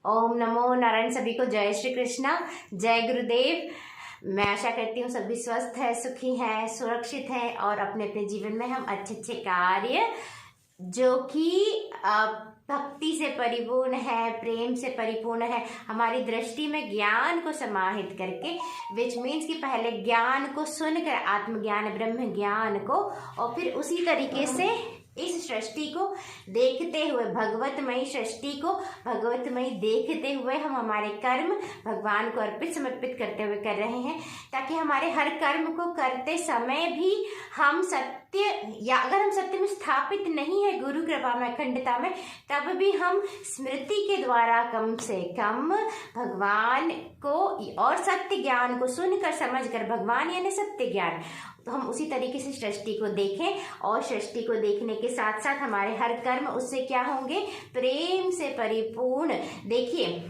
ओम नमो नारायण। सभी को जय श्री कृष्णा, जय गुरुदेव। मैं आशा करती हूँ सभी स्वस्थ है, सुखी हैं, सुरक्षित हैं और अपने अपने जीवन में हम अच्छे अच्छे कार्य जो कि भक्ति से परिपूर्ण है, प्रेम से परिपूर्ण है, हमारी दृष्टि में ज्ञान को समाहित करके, विच मीन्स कि पहले ज्ञान को सुनकर, आत्मज्ञान ब्रह्म ज्ञान को, और फिर उसी तरीके से इस सृष्टि को देखते हुए, भगवतमयी सृष्टि को भगवतमयी देखते हुए हम हमारे कर्म भगवान को अर्पित समर्पित करते हुए कर रहे हैं, ताकि हमारे हर कर्म को करते समय भी हम सत्य, या अगर हम सत्य में स्थापित नहीं है गुरु कृपा में, अखंडता में, तब भी हम स्मृति के द्वारा कम से कम भगवान को और सत्य ज्ञान को सुनकर समझकर, भगवान यानी सत्य ज्ञान, तो हम उसी तरीके से सृष्टि को देखें और सृष्टि को देखने के साथ साथ हमारे हर कर्म उससे क्या होंगे, प्रेम से परिपूर्ण। देखिए,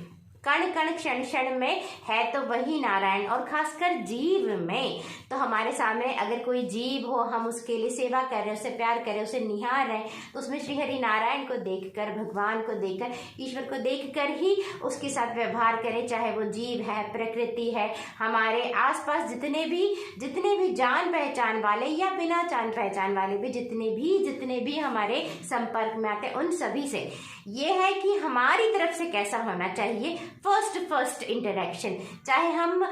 कण कण क्षण क्षण में है तो वही नारायण, और खासकर जीव में। तो हमारे सामने अगर कोई जीव हो, हम उसके लिए सेवा कर रहे हैं, उसे प्यार कर रहे हैं, उसे निहार रहे हैं, तो उसमें श्री हरि नारायण को देखकर, भगवान को देखकर, ईश्वर को देखकर ही उसके साथ व्यवहार करें, चाहे वो जीव है, प्रकृति है, हमारे आसपास जितने भी जान पहचान वाले या बिना जान पहचान वाले भी जितने भी हमारे संपर्क में आते हैं, उन सभी से ये है कि हमारी तरफ से कैसा होना चाहिए फर्स्ट इंटरेक्शन। चाहे हम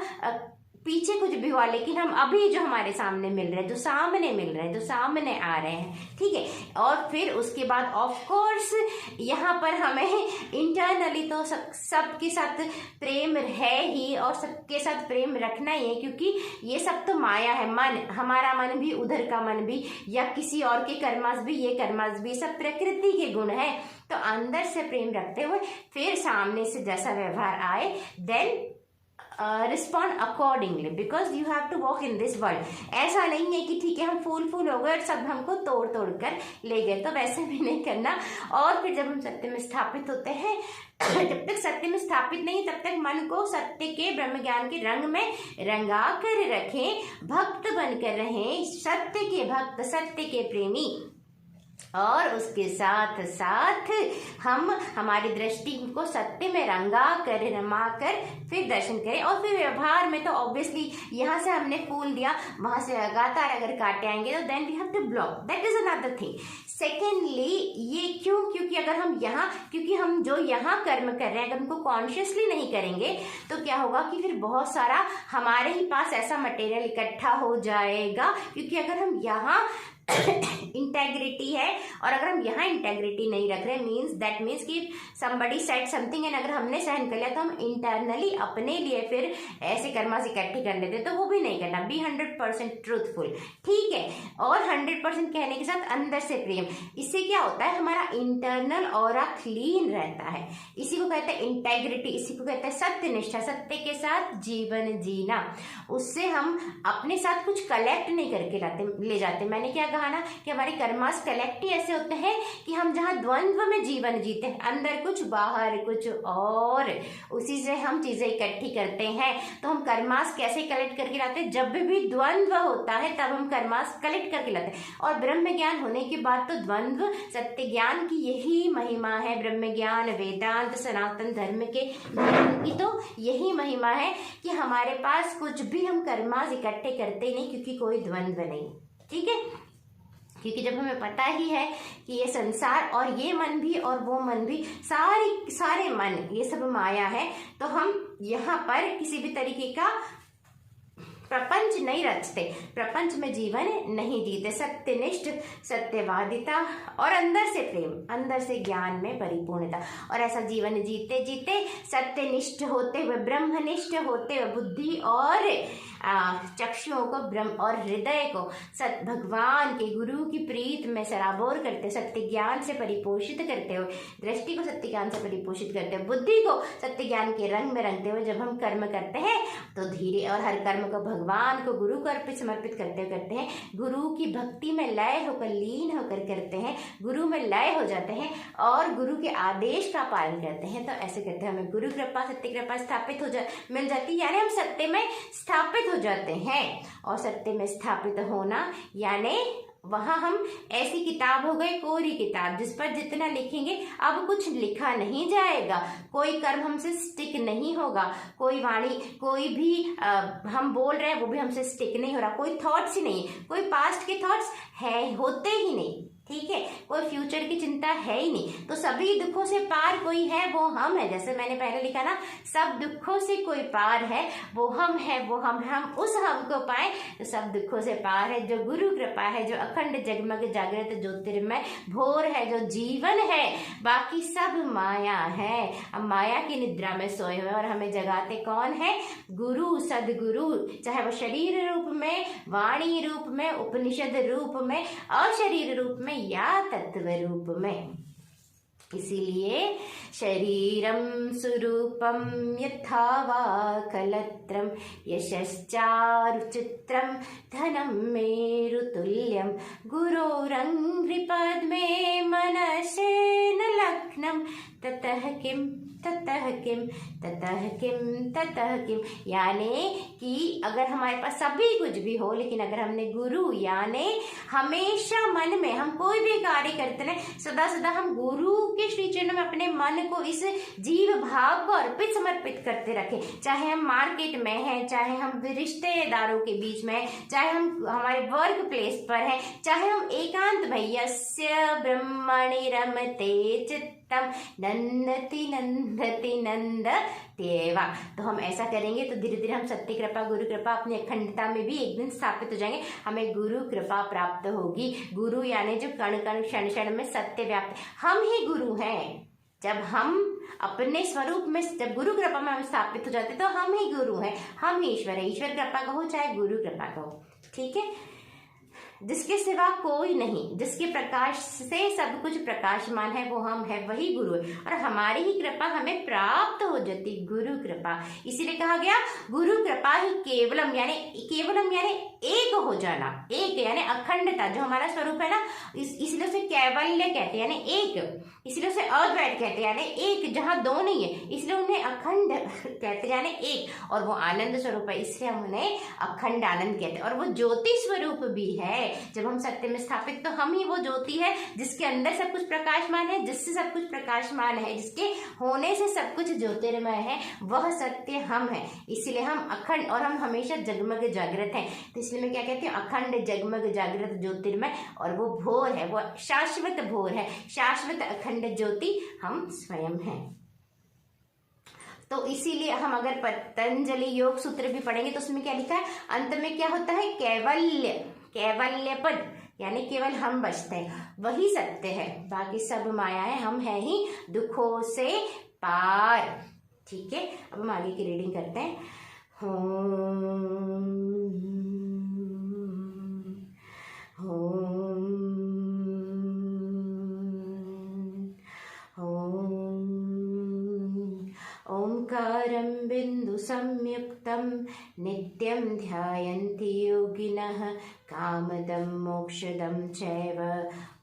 पीछे कुछ भी हुआ, लेकिन हम अभी जो हमारे सामने मिल रहे हैं, जो सामने मिल रहे हैं, जो सामने आ रहे हैं, ठीक है। और फिर उसके बाद ऑफ कोर्स यहाँ पर हमें इंटरनली तो सबके साथ प्रेम है ही, और सबके साथ प्रेम रखना ही है, क्योंकि ये सब तो माया है। मन, हमारा मन भी, उधर का मन भी, या किसी और के कर्मास भी, ये कर्मास भी, सब प्रकृति के गुण है। तो अंदर से प्रेम रखते हुए फिर सामने से जैसा व्यवहार आए, then respond accordingly, because you have to walk in this world. ऐसा नहीं है कि ठीक है हम फूल हो गए और सब हमको तोड़ कर ले गए, तो वैसे भी नहीं करना। और फिर जब हम सत्य में स्थापित होते हैं, जब तक सत्य में स्थापित नहीं, तब तक मन को सत्य के ब्रह्म ज्ञान के रंग में रंगा कर रखें, भक्त बनकर रहें, सत्य के भक्त, सत्य के प्रेमी। और उसके साथ साथ हम हमारी दृष्टि को सत्य में रंगा कर, रमा कर फिर दर्शन करें। और फिर व्यवहार में तो ऑब्वियसली यहाँ से हमने फूल दिया, वहां से लगातार अगर काटे आएंगे, तो then we have to block, that is another thing. Secondly, ये क्योंकि अगर हम यहाँ, क्योंकि हम जो यहाँ कर्म कर रहे हैं, अगर उनको कॉन्शियसली नहीं करेंगे, तो क्या होगा कि फिर बहुत सारा हमारे ही पास ऐसा मटेरियल इकट्ठा हो जाएगा। क्योंकि अगर हम यहाँ इंटेग्रिटी है और अगर हम यहाँ इंटेग्रिटी नहीं रख रहे, दैट मीन्स कि somebody said something एंड अगर हमने सहन कर लिया, तो हम इंटरनली अपने लिए फिर ऐसे कर्मास इकट्ठी कर लेते, तो वो भी नहीं करना। बी 100% ट्रूथफुल, ठीक है। और 100% कहने के साथ अंदर से प्रेम। इससे क्या होता है, हमारा इंटरनल ऑरा क्लीन रहता है। इसी को कहते हैं इंटेग्रिटी, इसी को कहते हैं सत्यनिष्ठा, सत्य के साथ जीवन जीना। उससे हम अपने साथ कुछ कलेक्ट नहीं करके ले जाते। मैंने क्या कहा ना कि हमारे कर्मास कलेक्ट ही ऐसे होते हैं कि हम जहाँ द्वंद्व में जीवन जीते हैं, अंदर कुछ बाहर कुछ और, उसी से हम चीजें इकट्ठी करते हैं। तो हम कर्मास कैसे कलेक्ट करके लाते हैं, जब भी द्वंद्व होता है तब हम कर्मास कलेक्ट करके लाते हैं। और ब्रह्म ज्ञान होने के बाद तो द्वंद्व सत्य ज्ञान की यही महिमा है। ब्रह्म ज्ञान, वेदांत, सनातन धर्म के ज्ञान की तो यही महिमा है कि हमारे पास कुछ भी हम कर्मास इकट्ठे करते नहीं, क्योंकि कोई द्वंद्व नहीं, ठीक है। क्योंकि जब हमें पता ही है कि ये संसार और ये मन भी और वो मन भी, सारे मन, ये सब माया है, तो हम यहाँ पर किसी भी तरीके का प्रपंच नहीं रचते, प्रपंच में जीवन नहीं जीते। सत्यनिष्ठ, सत्यवादिता और अंदर से प्रेम, अंदर से ज्ञान में परिपूर्णता, और ऐसा जीवन जीते जीते सत्यनिष्ठ होते हुए, ब्रह्मनिष्ठ होते हुए, बुद्धि और चक्षुओं को, ब्रह्म और हृदय को भगवान के, गुरु की प्रीत में सराबोर करते, सत्य ज्ञान से परिपोषित करते हुए, दृष्टि को सत्य ज्ञान से परिपोषित करते हुए, बुद्धि को सत्य ज्ञान के रंग में रंगते हुए जब हम कर्म करते हैं, तो धीरे, और हर कर्म को भगवान को, गुरु को अर्पित समर्पित करते हैं, गुरु की भक्ति में लय होकर, लीन होकर करते हैं, गुरु में लय हो जाते हैं और गुरु के आदेश का पालन करते हैं। तो ऐसे करते हैं हमें गुरु कृपा, सत्य कृपा स्थापित मिल जाती, यानी हम सत्य में स्थापित हो जाते हैं। और सत्य में स्थापित होना यानी वहां हम ऐसी किताब हो गई कोरी किताब जिस पर जितना लिखेंगे अब कुछ लिखा नहीं जाएगा, कोई कर्म हमसे स्टिक नहीं होगा, कोई वाणी कोई भी हम बोल रहे हैं वो भी हमसे स्टिक नहीं हो रहा, कोई थॉट्स ही नहीं, कोई पास्ट के थॉट्स है होते ही नहीं, ठीक है, कोई फ्यूचर की चिंता है ही नहीं। तो सभी दुखों से पार कोई है वो हम है, जैसे मैंने पहले लिखा ना, सब दुखों से कोई पार है वो हम है, वो हम उस हम को पाए तो सब दुखों से पार है, जो गुरु कृपा है, जो अखंड जगमग जागृत ज्योतिर्मय भोर है, जो जीवन है, बाकी सब माया है। हम माया की निद्रा में सोए हुए और हमें जगाते कौन है? गुरु, सदगुरु, चाहे वो शरीर रूप में, वाणी रूप में, उपनिषद रूप में, अशरीर रूप में या तत्व रूप में। इसीलिए शरीरम स्वरूपम यथा वा कलत्रम यशश्चारुचित्रम धनम मेरुतुल्यम गुरोरंघ्रिपद्मे मनसेन लग्नं ततः किम ततः किम ततः किम ततः किम। यानी कि अगर हमारे पास सभी कुछ भी हो लेकिन अगर हमने गुरु यानी हमेशा मन में हम कोई भी कार्य करते हैं सदा सदा हम गुरु के श्री चरणों में अपने मन को इस जीव भाव को अर्पित समर्पित करते रखें, चाहे हम मार्केट में हैं, चाहे हम रिश्तेदारों के बीच में, चाहे हम हमारे वर्क प्लेस पर हैं, चाहे हम एकांत में, यस्य ब्रह्मणि रमते चित्तम नंदति नंदति नंदत्येवा। तो हम ऐसा करेंगे तो धीरे धीरे हम सत्य कृपा गुरु कृपा अपनी अखंडता में भी एक दिन स्थापित हो जाएंगे, हमें गुरु कृपा प्राप्त होगी। गुरु यानी जो कण कण क्षण क्षण में सत्य व्याप्त, हम ही गुरु हैं। जब हम अपने स्वरूप में, जब गुरु कृपा में हम स्थापित हो जाते तो हम ही गुरु हैं, हम ही ईश्वर है। ईश्वर कृपा कहो चाहे गुरु कृपा कहो, ठीक है। जिसके सिवा कोई नहीं, जिसके प्रकाश से सब कुछ प्रकाशमान है वो हम है, वही गुरु है और हमारी ही कृपा हमें प्राप्त हो जाती, गुरु कृपा। इसीलिए कहा गया गुरु कृपा ही केवलम यानी एक हो जाना, एक यानी अखंडता जो हमारा स्वरूप है ना, इसलिए उसे कैवल्य कहते हैं यानी एक, इसलिए उसे अद्वैत कहते हैं यानी एक, जहाँ दो नहीं है इसलिए उन्हें अखंड कहते हैं यानी एक, और वो आनंद स्वरूप है इसलिए हम उन्हें अखंड आनंद कहते हैं। और वो ज्योति स्वरूप भी है, जब हम सत्य में स्थापित तो हम ही वो ज्योति है जिसके अंदर सब कुछ प्रकाशमान है, जिससे सब कुछ प्रकाशमान है, जिसके होने से सब कुछ ज्योतिर्मय है, वह सत्य हम है। इसीलिए हम अखंड और हम हमेशा जगमग जागृत हैं। तो इसलिए मैं क्या कहती हूँ, अखंड जगमग जागृत ज्योतिर्मय, और वो भोर है, वो शाश्वत भोर है, शाश्वत अखंड ज्योति हम स्वयं हैं। तो इसीलिए हम अगर पतंजलि योग सूत्र भी पढ़ेंगे तो उसमें क्या लिखा है, अंत में क्या होता है, कैवल्य, कैवल्य पद यानी केवल हम बचते हैं, वही सत्य है, बाकी सब माया है, हम हैं ही दुखों से पार। ठीक है, अब हम आगे की रीडिंग करते हैं। ओंकारं बिंदु संयुक्तं नित्यं ध्यायन्ति योगिनः कामदं मोक्षदं चैव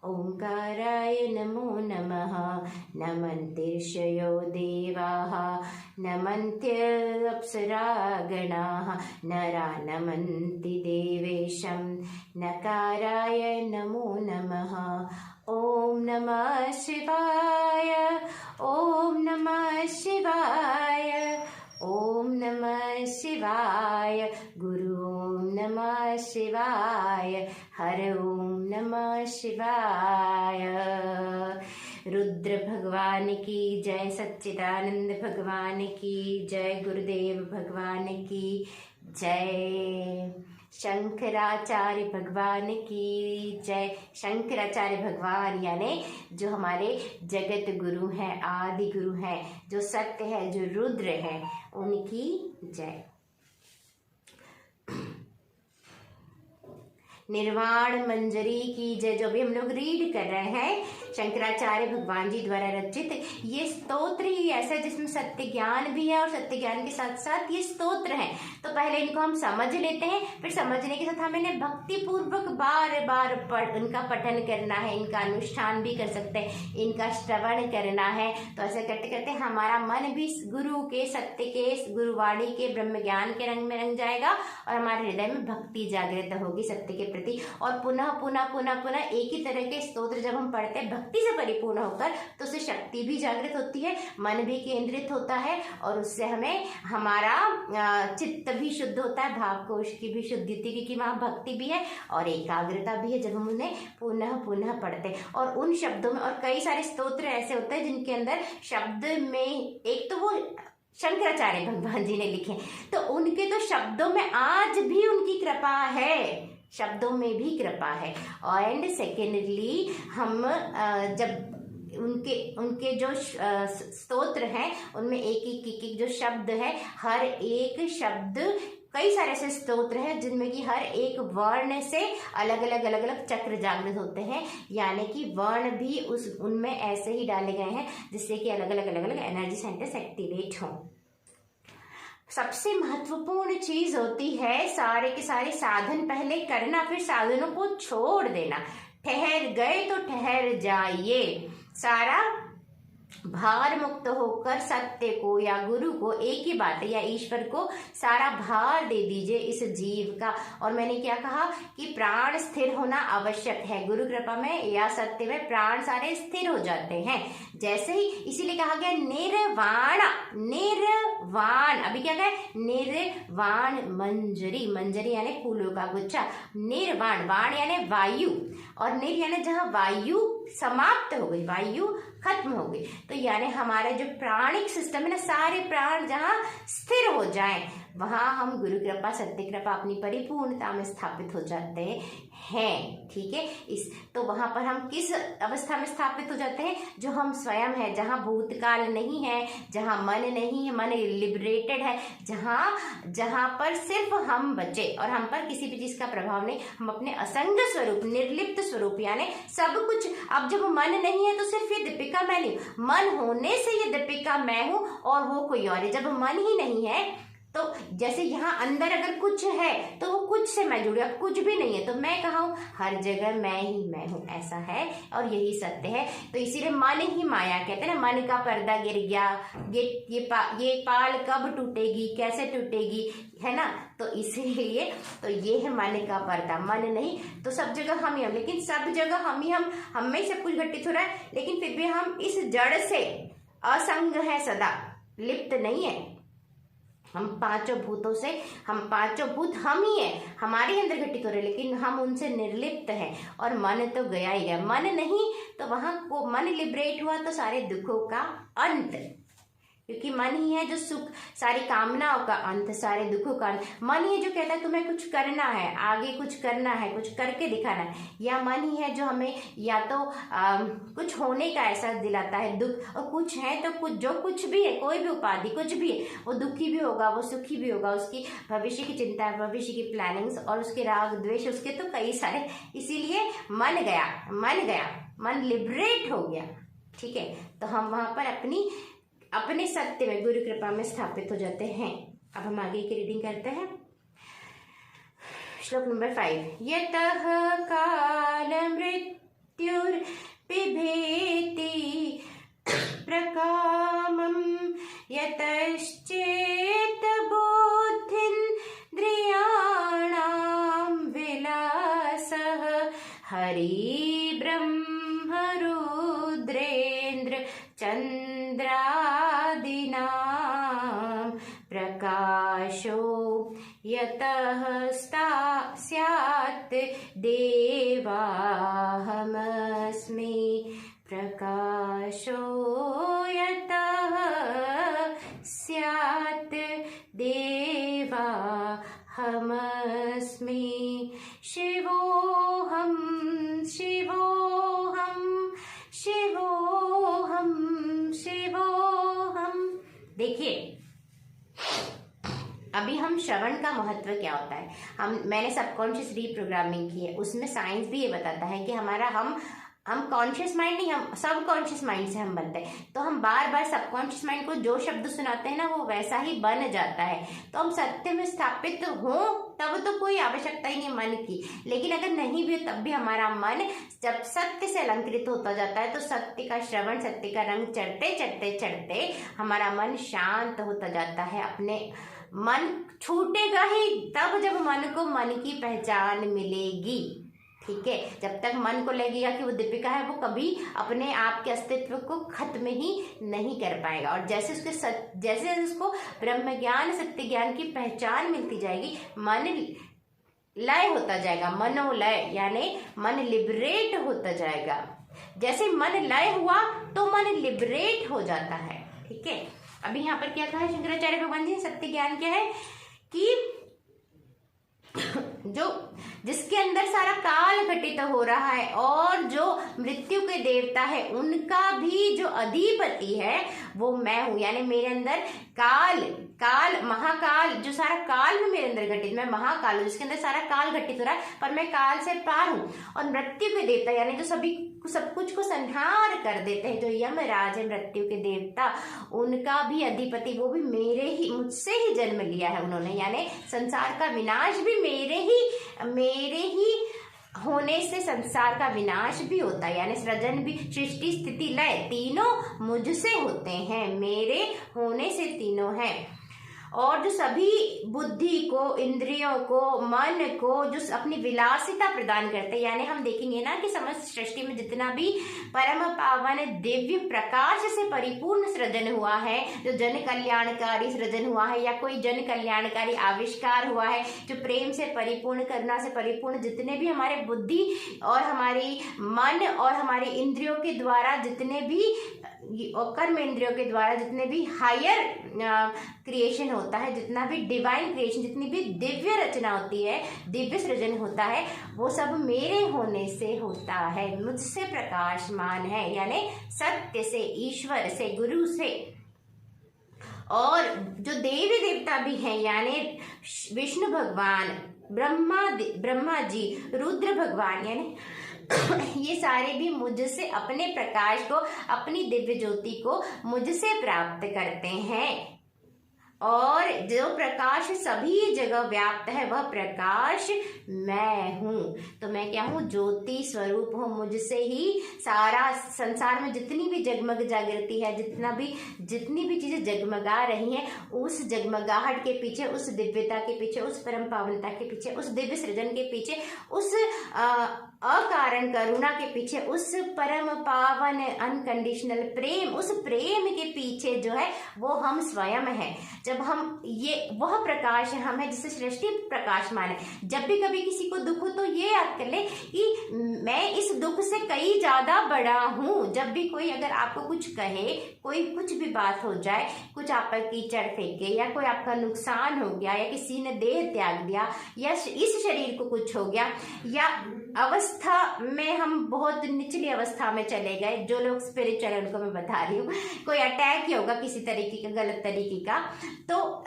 ओंकाराय नमो नमः। नमन्तिर्षयो देवाः नमन्त्यप्सरागणाः नरा नमन्ति देवेशं नकाराय नमो नमः। ओम नमः शिवाय, ओम नमः शिवाय, ओम नमः शिवाय, गुरु ओम नमः शिवाय, हर ओम नमः शिवाय। रुद्र भगवान की जय, सच्चिदानंद भगवान की जय, गुरुदेव भगवान की जय, शंकराचार्य भगवान की जय। शंकराचार्य भगवान यानी जो हमारे जगत गुरु हैं, आदि गुरु हैं, जो सत्य है, जो रुद्र है, उनकी जय। निर्वाण मंजरी की जय। जो भी हम लोग रीड कर रहे हैं शंकराचार्य भगवान जी द्वारा रचित ये स्तोत्र ही ऐसा है जिसमें सत्य ज्ञान भी है और सत्य ज्ञान के साथ साथ ये स्तोत्र है। तो पहले इनको हम समझ लेते हैं, फिर समझने के साथ हमें इन्हें भक्ति पूर्वक बार बार इनका पठन करना है, इनका अनुष्ठान भी कर सकते हैं, इनका श्रवण करना है। तो ऐसे करते करते हमारा मन भी गुरु के, सत्य के, गुरुवाणी के, ब्रह्म ज्ञान के रंग में रंग जाएगा और हमारे हृदय में भक्ति जागृत होगी, सत्य के प्रति। और पुनः पुनः पुनः पुनः एक ही तरह के स्तोत्र जब हम पढ़ते हैं भक्ति से परिपूर्ण होकर, तो उससे शक्ति भी जागृत होती है, मन भी केंद्रित होता है, और उससे हमें हमारा चित्त भी शुद्ध होता है, भाव कोश की भी शुद्धि होती है, क्योंकि वहाँ भक्ति भी है और एकाग्रता भी है जब हम उन्हें पुनः पुनः पढ़ते हैं। और उन शब्दों में, और कई सारे स्तोत्र ऐसे होते हैं जिनके अंदर शब्द में, एक तो वो शंकराचार्य भगवान जी ने लिखे, तो उनके तो शब्दों में आज भी उनकी कृपा है, शब्दों में भी कृपा है। और एंड सेकेंडली हम जब उनके जो स्तोत्र हैं उनमें एक जो शब्द है, हर एक शब्द, कई सारे ऐसे स्तोत्र हैं जिनमें कि हर एक वर्ण से अलग अलग चक्र जागृत होते हैं, यानी कि वर्ण भी उनमें ऐसे ही डाले गए हैं जिससे कि अलग अलग एनर्जी सेंटर्स एक्टिवेट हों। सबसे महत्वपूर्ण चीज होती है सारे के सारे साधन पहले करना, फिर साधनों को छोड़ देना। ठहर गए तो ठहर जाइए, सारा भार मुक्त होकर सत्य को या गुरु को, एक ही बात है, या ईश्वर को सारा भार दे दीजिए इस जीव का। और मैंने क्या कहा कि प्राण स्थिर होना आवश्यक है, गुरु कृपा में या सत्य में प्राण सारे स्थिर हो जाते हैं। जैसे ही, इसीलिए कहा गया निर्वाण, निर्वाण, अभी क्या कहा, निर्वाण मंजरी, मंजरी यानी फूलों का गुच्छा, निर्वाण, वाण यानी वायु, और निर यानी जहाँ वायु समाप्त हो गई, वायु खत्म हो गई, तो यानी हमारे जो प्राणिक सिस्टम है ना, सारे प्राण जहाँ स्थिर हो जाएं, वहां हम गुरु कृपा सत्य कृपा अपनी परिपूर्णता में स्थापित हो जाते हैं। ठीक है, तो वहां पर हम किस अवस्था में स्थापित हो जाते हैं, जो हम स्वयं है, जहाँ भूतकाल नहीं है, जहाँ मन नहीं है, मन लिबरेटेड है, जहाँ पर सिर्फ हम बचे और हम पर किसी भी चीज का प्रभाव नहीं, हम अपने असंग स्वरूप, निर्लिप्त स्वरूप, यानी सब कुछ। अब जब मन नहीं है तो सिर्फ ये दीपिका मैं नहीं, मन होने से ये दीपिका मैं हूं और वो कोई और है। जब मन ही नहीं है तो जैसे यहाँ अंदर अगर कुछ है तो वो कुछ से मैं जुड़ी, अब कुछ भी नहीं है तो मैं कहाँ हूँ, हर जगह मैं ही मैं हूँ, ऐसा है और यही सत्य है। तो इसीलिए मन ही माया कहते हैं ना, मन का पर्दा गिर गया, ये पाल कब टूटेगी, कैसे टूटेगी, है ना। तो इसीलिए तो ये है मन का पर्दा, मन नहीं तो सब जगह हम ही हम, लेकिन सब जगह हम में सब कुछ घटित हो रहा है, लेकिन फिर भी हम इस जड़ से असंग है, सदा लिप्त नहीं है। हम पांचों भूतों से, हम पांचों भूत हम ही हैं, हमारे अंदर घटित हो रहे, लेकिन हम उनसे निर्लिप्त हैं। और मन तो गया ही गया, मन नहीं तो वहां को मन लिबरेट हुआ तो सारे दुखों का अंत, क्योंकि मन ही है जो सुख, सारी कामनाओं का अंत, सारे दुखों का अंत। मन ही जो कहता है तुम्हें कुछ करना है, आगे कुछ करना है, कुछ करके दिखाना है, या मन ही है जो हमें या तो कुछ होने का एहसास दिलाता है, दुख, और कुछ है तो कुछ, जो कुछ भी है, कोई भी उपाधि कुछ भी है, वो दुखी भी होगा, वो सुखी भी होगा, उसकी भविष्य की चिंता है, भविष्य की प्लानिंग्स, और उसके राग द्वेष, उसके तो कई सारे। इसीलिए मन गया, मन लिबरेट हो गया। ठीक है, तो हम वहां पर अपने सत्य में, गुरु कृपा में स्थापित हो जाते हैं। अब हम आगे की रीडिंग करते हैं। श्लोक नंबर 5। यतः काल मृत्युर पिबेति प्रकामं यतश्चेत बुद्धिन्द्रियाणां विलासः हरि ब्रह्म रुद्रेन्द्र चंद्रादीनां प्रकाशो यतः स्यात् देवाहमस्मि प्रकाशो यतः स्यात् देवाहमस्मि शिवोऽहं शिवोऽहं शिवोऽहं शिवोऽहं। देखिए अभी हम श्रवण का महत्व क्या होता है, मैंने सबकॉन्शियस रीप्रोग्रामिंग की है, उसमें साइंस भी ये बताता है कि हमारा हम कॉन्शियस माइंड नहीं, हम सब कॉन्शियस माइंड से हम बनते हैं। तो हम बार बार सबकॉन्शियस माइंड को जो शब्द सुनाते हैं ना, वो वैसा ही बन जाता है। तो हम सत्य में स्थापित हो तब तो कोई आवश्यकता ही नहीं मन की, लेकिन अगर नहीं भी हो तब भी हमारा मन जब सत्य से अलंकृत होता जाता है, तो सत्य का श्रवण, सत्य का रंग चढ़ते चढ़ते चढ़ते हमारा मन शांत होता जाता है, अपने मन छूटेगा ही तब जब मन को मन की पहचान मिलेगी। ठीक है, जब तक मन को लगेगा कि वो दीपिका है, वो कभी अपने आप के अस्तित्व को खत्म ही नहीं कर पाएगा। और जैसे उसको ब्रह्म ज्ञान सत्य ज्ञान की पहचान मिलती जाएगी, मन लय होता जाएगा, मनोलय यानी मन लिबरेट होता जाएगा। जैसे मन लय हुआ तो मन लिबरेट हो जाता है। ठीक है, अभी यहाँ पर क्या कहा है शंकराचार्य भगवान जी ने? सत्य ज्ञान क्या है कि जो जिसके अंदर सारा काल घटित हो रहा है और जो मृत्यु के देवता है उनका भी जो अधिपति है वो मैं हूं। यानी मेरे अंदर काल महाकाल, जो सारा काल में मेरे अंदर घटित, मैं महाकाल हूं जिसके अंदर सारा काल घटित हो रहा है, पर मैं काल से पार हूं। और मृत्यु के देवता यानी जो सब कुछ को संहार कर देते हैं, जो यमराज है मृत्यु के देवता, उनका भी अधिपति, वो भी मुझसे ही जन्म लिया है उन्होंने। यानी संसार का विनाश भी मेरे ही होने से संसार का विनाश भी होता है। यानी सृजन भी, सृष्टि स्थिति लय तीनों मुझसे होते हैं, मेरे होने से तीनों हैं। और जो सभी बुद्धि को, इंद्रियों को, मन को जो अपनी विलासिता प्रदान करते हैं, यानी हम देखेंगे ना कि समस्त सृष्टि में जितना भी परम पावन दिव्य प्रकाश से परिपूर्ण सृजन हुआ है, जो जन कल्याणकारी सृजन हुआ है या कोई जन कल्याणकारी आविष्कार हुआ है, जो प्रेम से परिपूर्ण, करुणा से परिपूर्ण, जितने भी हमारे बुद्धि और हमारी मन और हमारे इंद्रियों के द्वारा जितने भी कर्म इंद्रियों के द्वारा जितने भी हायर क्रिएशन होता है, जितना भी डिवाइन क्रिएशन, जितनी भी दिव्य रचना होती है, दिव्य सृजन होता है, वो सब मेरे होने से होता है, मुझसे प्रकाशमान है। यानी सत्य से, ईश्वर से, गुरु से। और जो देवी देवता भी हैं, यानी विष्णु भगवान, ब्रह्मा जी, रुद्र भगवान, यानी ये सारे भी मुझसे अपने प्रकाश को, अपनी दिव्य ज्योति को मुझसे प्राप्त करते हैं। और जो प्रकाश सभी जगह व्याप्त है वह प्रकाश मैं हूँ। तो मैं क्या हूँ? ज्योति स्वरूप हूँ। मुझसे ही सारा संसार में जितनी भी जगमग जागृति है, जितनी भी चीजें जगमगा रही हैं, उस जगमगाहट के पीछे, उस दिव्यता के पीछे, उस परम पावनता के पीछे, उस दिव्य सृजन के पीछे, उस अकारण करुणा के पीछे, उस परम पावन अनकंडीशनल प्रेम, उस प्रेम के पीछे जो है वो हम स्वयं हैं। जब हम वह प्रकाश है, हम है जिससे सृष्टि प्रकाशमान है। जब भी कभी किसी को दुख हो तो ये याद कर ले कि मैं इस दुख से कई ज्यादा बड़ा हूँ। जब भी कोई अगर आपको कुछ कहे, कोई कुछ भी बात हो जाए, कुछ आप पर कीचड़ फेंके या कोई आपका नुकसान हो गया या किसी ने देह त्याग दिया या इस शरीर को कुछ हो गया या अवस्था में हम बहुत निचली अवस्था में चले गए, जो लोग स्पिरिचुअल उनको मैं बता रही हूँ, कोई अटैक ही होगा किसी तरीके का, गलत तरीके का, तो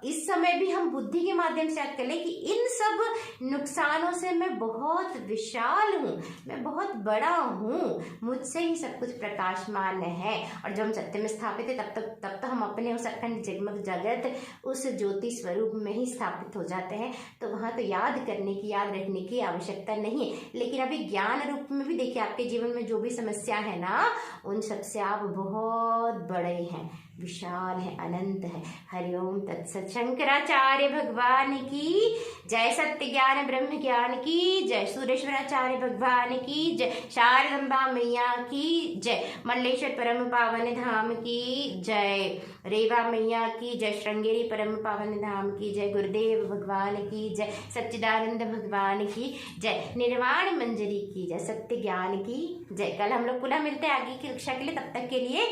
इस समय भी हम बुद्धि के माध्यम से याद कर लें कि इन सब नुकसानों से मैं बहुत विशाल हूँ, मैं बहुत बड़ा हूँ, मुझसे ही सब कुछ प्रकाशमान है। और जब हम सत्य में स्थापित है तब तो हम अपने उस अखंड जगमग जगत, उस ज्योति स्वरूप में ही स्थापित हो जाते हैं। तो वहाँ तो याद करने की, याद रखने की आवश्यकता नहीं है। लेकिन अभी ज्ञान रूप में भी देखिए, आपके जीवन में जो भी समस्या है ना, उन सबसे आप बहुत बड़े हैं, विशाल है, अनंत है। हरिओम तत्सत। शंकराचार्य भगवान की जय, सत्य ज्ञान ब्रह्म ज्ञान की जय, सूरेश्वराचार्य भगवान की जय, शारदम्बा मैया की जय, मंडलेश्वर परम पावन धाम की जय, रेवा मैया की जय, श्रृंगेरी परम पावन धाम की जय, गुरुदेव भगवान की जय, सच्चिदानंद भगवान की जय, निर्वाण मंजरी की जय, सत्य ज्ञान की जय। कल हम लोग पुनः मिलते हैं आगे की कक्षा के लिए। तब तक के लिए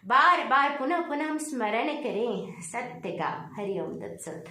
बार बार पुनः हम स्मरण करें सत्य का। हरिओम तत्सत।